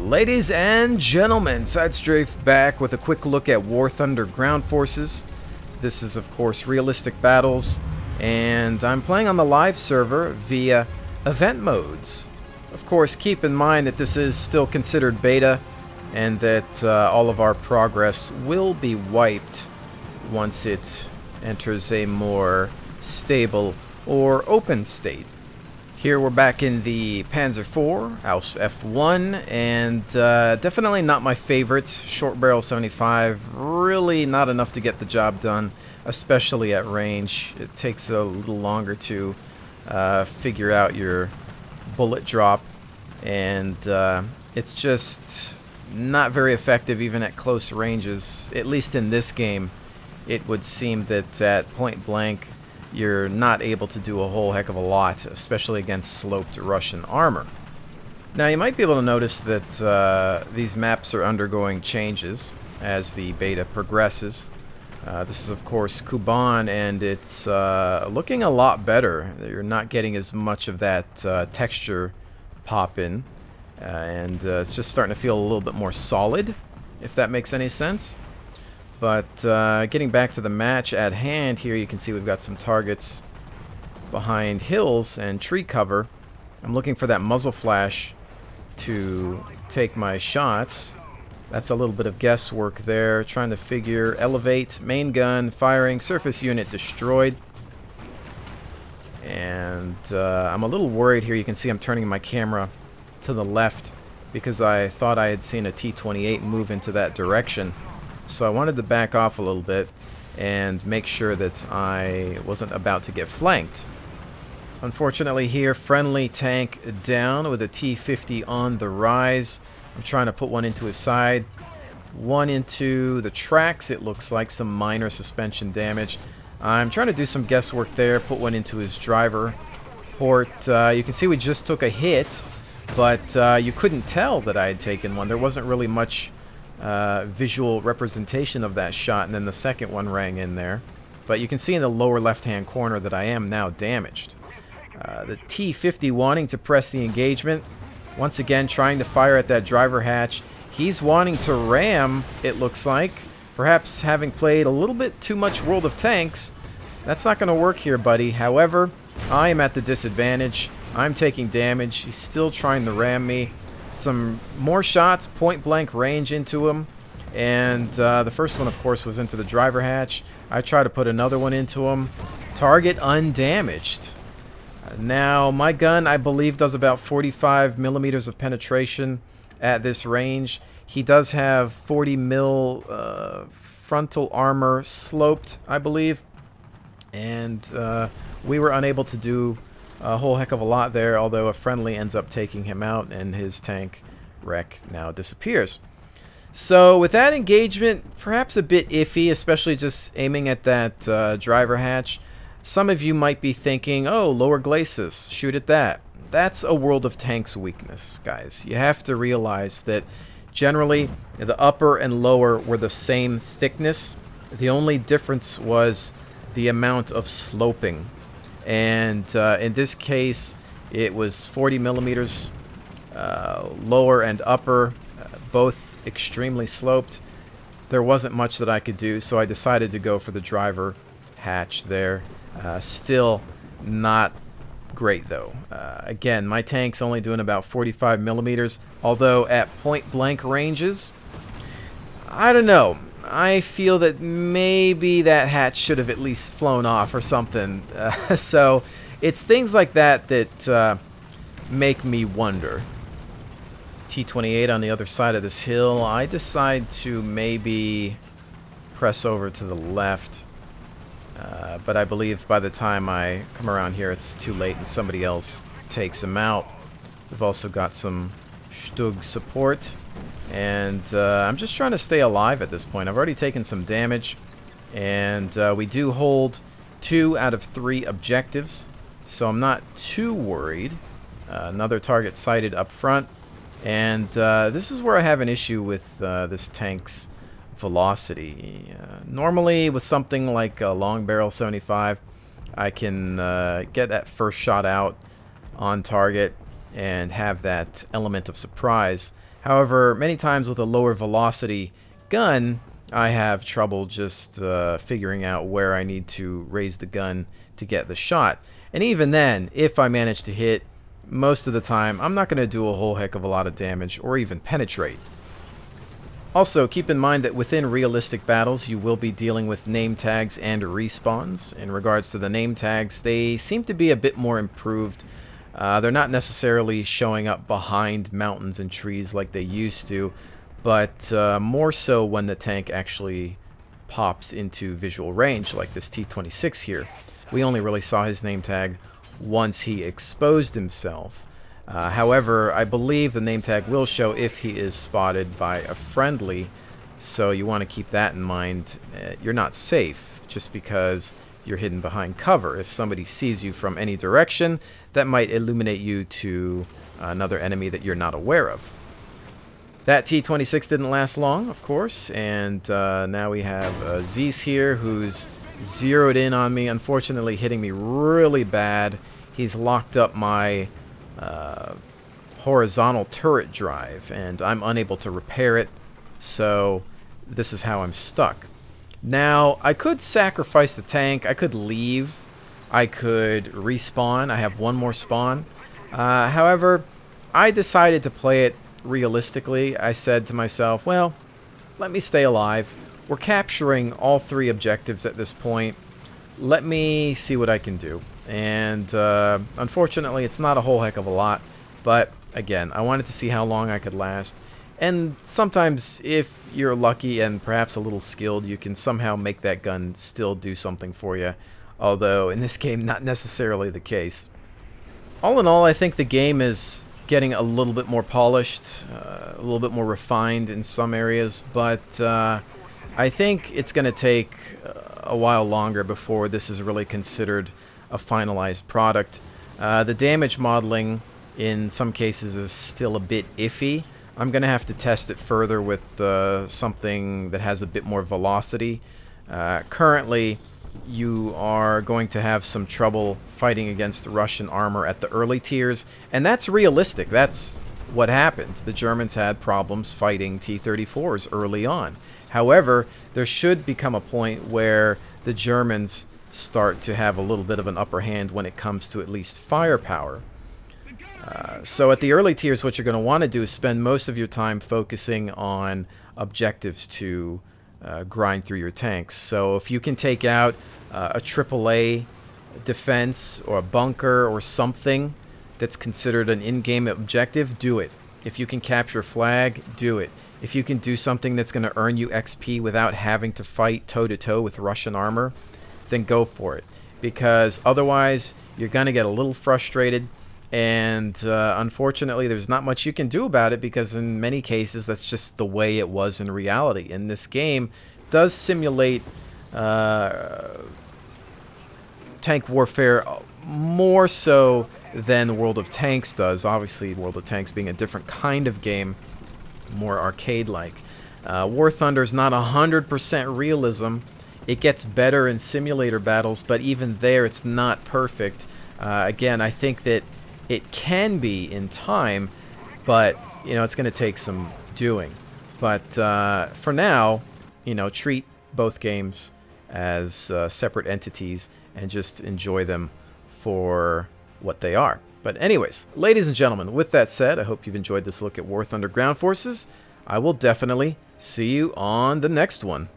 Ladies and gentlemen, SideStrafe back with a quick look at War Thunder ground forces. This is of course realistic battles, and I'm playing on the live server via event modes. Of course, keep in mind that this is still considered beta, and that all of our progress will be wiped once it enters a more stable or open state. Here we're back in the Panzer IV, Aus F1, and definitely not my favorite. Short barrel 75, really not enough to get the job done, especially at range. It takes a little longer to figure out your bullet drop, and it's just not very effective even at close ranges. At least in this game, it would seem that at point blank, you're not able to do a whole heck of a lot, especially against sloped Russian armor. Now, you might be able to notice that these maps are undergoing changes as the beta progresses. This is, of course, Kuban, and it's looking a lot better. You're not getting as much of that texture pop in, and it's just starting to feel a little bit more solid, if that makes any sense. But getting back to the match at hand here, you can see we've got some targets behind hills and tree cover. I'm looking for that muzzle flash to take my shots. That's a little bit of guesswork there, trying to figure elevate, main gun, firing, surface unit destroyed. And I'm a little worried here. You can see I'm turning my camera to the left because I thought I had seen a T-28 move into that direction. So I wanted to back off a little bit and make sure that I wasn't about to get flanked. Unfortunately here, friendly tank down with a T-50 on the rise. I'm trying to put one into his side. One into the tracks, it looks like some minor suspension damage. I'm trying to do some guesswork there, put one into his driver port. You can see we just took a hit, but you couldn't tell that I had taken one. There wasn't really much visual representation of that shot, and then the second one rang in there. But you can see in the lower left-hand corner that I am now damaged. The T-50 wanting to press the engagement. Once again, trying to fire at that driver hatch. He's wanting to ram, it looks like. Perhaps having played a little bit too much World of Tanks. That's not going to work here, buddy. However, I am at the disadvantage. I'm taking damage. He's still trying to ram me. Some more shots, point blank range into him, and the first one, of course, was into the driver hatch. I try to put another one into him. Target undamaged. Now, my gun, I believe, does about 45 millimeters of penetration at this range. He does have 40 mil frontal armor sloped, I believe, and we were unable to do a whole heck of a lot there, although a friendly ends up taking him out, and his tank wreck now disappears. So with that engagement, perhaps a bit iffy, especially just aiming at that driver hatch. Some of you might be thinking, oh, lower glacis, shoot at that. That's a World of Tanks weakness, guys. You have to realize that generally the upper and lower were the same thickness. The only difference was the amount of sloping. And in this case, it was 40 millimeters lower and upper, both extremely sloped. There wasn't much that I could do, so I decided to go for the driver hatch there. Still not great, though. Again, my tank's only doing about 45 millimeters, although at point blank ranges, I don't know. I feel that maybe that hatch should have at least flown off or something. So it's things like that that make me wonder. T-28 on the other side of this hill. I decide to maybe press over to the left. But I believe by the time I come around here, it's too late and somebody else takes him out. We've also got some Stug support. And I'm just trying to stay alive at this point. I've already taken some damage, and we do hold 2 out of 3 objectives, so I'm not too worried. Another target sighted up front, and this is where I have an issue with this tank's velocity. Normally, with something like a long barrel 75, I can get that first shot out on target and have that element of surprise. However, many times with a lower velocity gun, I have trouble just figuring out where I need to raise the gun to get the shot. And even then, if I manage to hit, most of the time, I'm not going to do a whole heck of a lot of damage or even penetrate. Also, keep in mind that within realistic battles, you will be dealing with name tags and respawns. In regards to the name tags, they seem to be a bit more improved. They're not necessarily showing up behind mountains and trees like they used to, but more so when the tank actually pops into visual range, like this T-26 here. We only really saw his name tag once he exposed himself. However, I believe the name tag will show if he is spotted by a friendly, so you want to keep that in mind. You're not safe just because you're hidden behind cover. If somebody sees you from any direction, that might illuminate you to another enemy that you're not aware of. That T-26 didn't last long, of course, and now we have Zeus here, who's zeroed in on me, unfortunately hitting me really bad. He's locked up my horizontal turret drive, and I'm unable to repair it, so this is how I'm stuck. Now, I could sacrifice the tank, I could leave, I could respawn, I have one more spawn. However, I decided to play it realistically. I said to myself, well, let me stay alive. We're capturing all 3 objectives at this point. Let me see what I can do. And unfortunately, it's not a whole heck of a lot. But again, I wanted to see how long I could last. And sometimes, if you're lucky and perhaps a little skilled, you can somehow make that gun still do something for you. Although, in this game, not necessarily the case. All in all, I think the game is getting a little bit more polished, a little bit more refined in some areas. But I think it's going to take a while longer before this is really considered a finalized product. The damage modeling in some cases is still a bit iffy. I'm going to have to test it further with something that has a bit more velocity. Currently, you are going to have some trouble fighting against Russian armor at the early tiers, and that's realistic. That's what happened. The Germans had problems fighting T-34s early on. However, there should become a point where the Germans start to have a little bit of an upper hand when it comes to at least firepower. So at the early tiers, what you're going to want to do is spend most of your time focusing on objectives to grind through your tanks. So if you can take out a AAA defense or a bunker or something that's considered an in-game objective, do it. If you can capture a flag, do it. If you can do something that's going to earn you XP without having to fight toe-to-toe with Russian armor, then go for it. Because otherwise, you're going to get a little frustrated, and unfortunately, there's not much you can do about it, because in many cases, that's just the way it was in reality. And this game does simulate tank warfare more so than World of Tanks does. Obviously, World of Tanks being a different kind of game, more arcade-like. War Thunder is not 100% realism. It gets better in simulator battles, but even there, it's not perfect. Again, I think that it can be in time, but you know, it's going to take some doing. But for now, you know, treat both games as separate entities and just enjoy them for what they are. But anyways, ladies and gentlemen, with that said, I hope you've enjoyed this look at War Thunder Ground Forces. I will definitely see you on the next one.